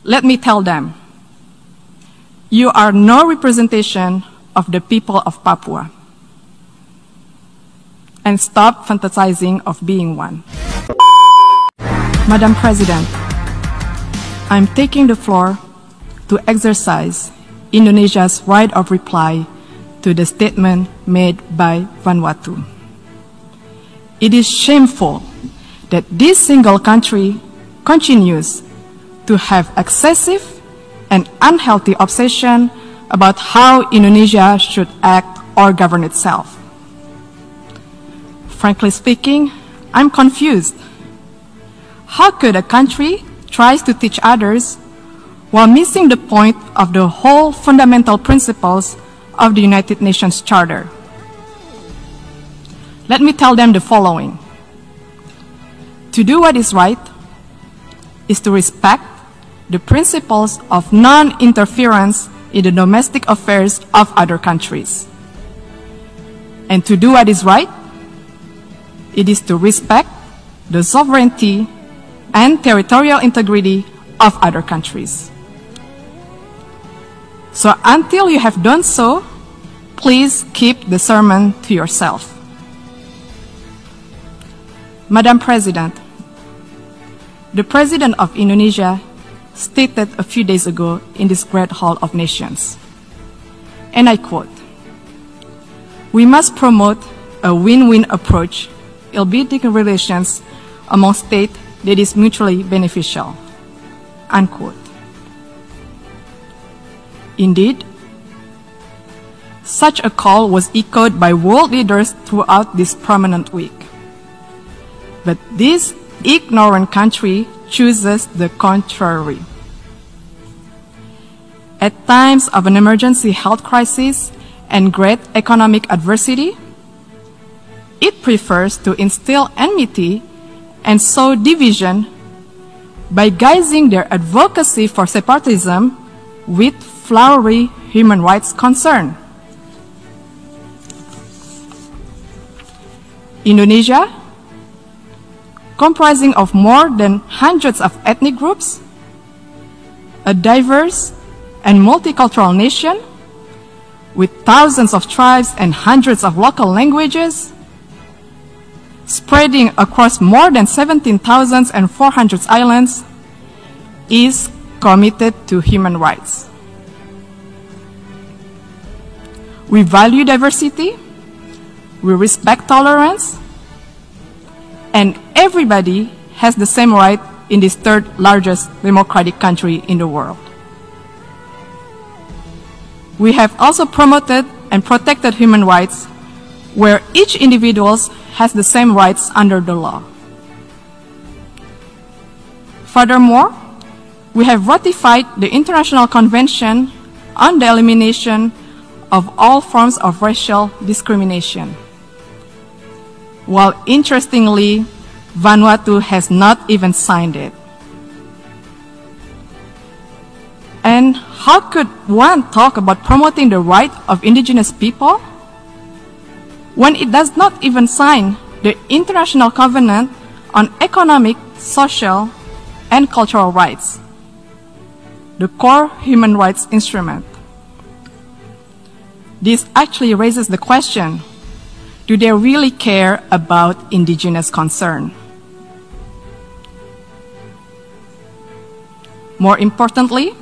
Let me tell them, you are no representation of the people of Papua. And stop fantasizing of being one. Madam President, I'm taking the floor to exercise Indonesia's right of reply to the statement made by Vanuatu. It is shameful that this single country continues to have excessive and unhealthy obsession about how Indonesia should act or govern itself. Frankly speaking, I'm confused. How could a country try to teach others while missing the point of the whole fundamental principles of the United Nations Charter? Let me tell them the following. To do what is right is to respect the principles of non-interference in the domestic affairs of other countries. And to do what is right, it is to respect the sovereignty and territorial integrity of other countries. So until you have done so, please keep the sermon to yourself. Madam President, the President of Indonesia stated a few days ago in this great hall of nations, and I quote, "We must promote a win-win approach in building relations among states that is mutually beneficial," unquote. Indeed, such a call was echoed by world leaders throughout this prominent week. But this ignorant country chooses the contrary. At times of an emergency health crisis and great economic adversity, it prefers to instill enmity and sow division by guising their advocacy for separatism with flowery human rights concern. Indonesia, comprising of more than hundreds of ethnic groups, a diverse and multicultural nation with thousands of tribes and hundreds of local languages, spreading across more than 17,400 islands, is committed to human rights. We value diversity, we respect tolerance, and everybody has the same right in this third largest democratic country in the world. We have also promoted and protected human rights where each individual has the same rights under the law. Furthermore, we have ratified the International Convention on the Elimination of all forms of racial discrimination. While interestingly, Vanuatu has not even signed it. And how could one talk about promoting the right of indigenous people when it does not even sign the International Covenant on Economic, Social, and Cultural Rights, the core human rights instrument? This actually raises the question, do they really care about indigenous concern? More importantly,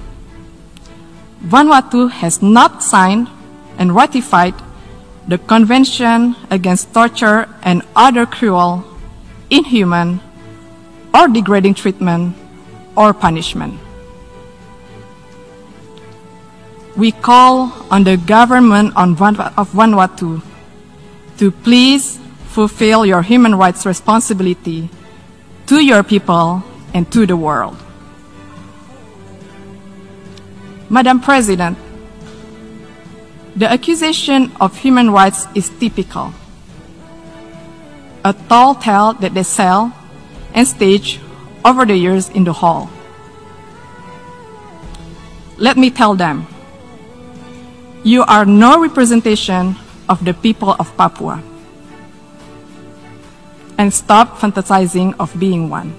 Vanuatu has not signed and ratified the Convention Against Torture and Other Cruel, Inhuman, or Degrading Treatment or Punishment. We call on the government of Vanuatu to please fulfill your human rights responsibility to your people and to the world. Madam President, the accusation of human rights is typical, a tall tale that they sell and stage over the years in the hall. Let me tell them, you are no representation of the people of Papua. And stop fantasizing of being one.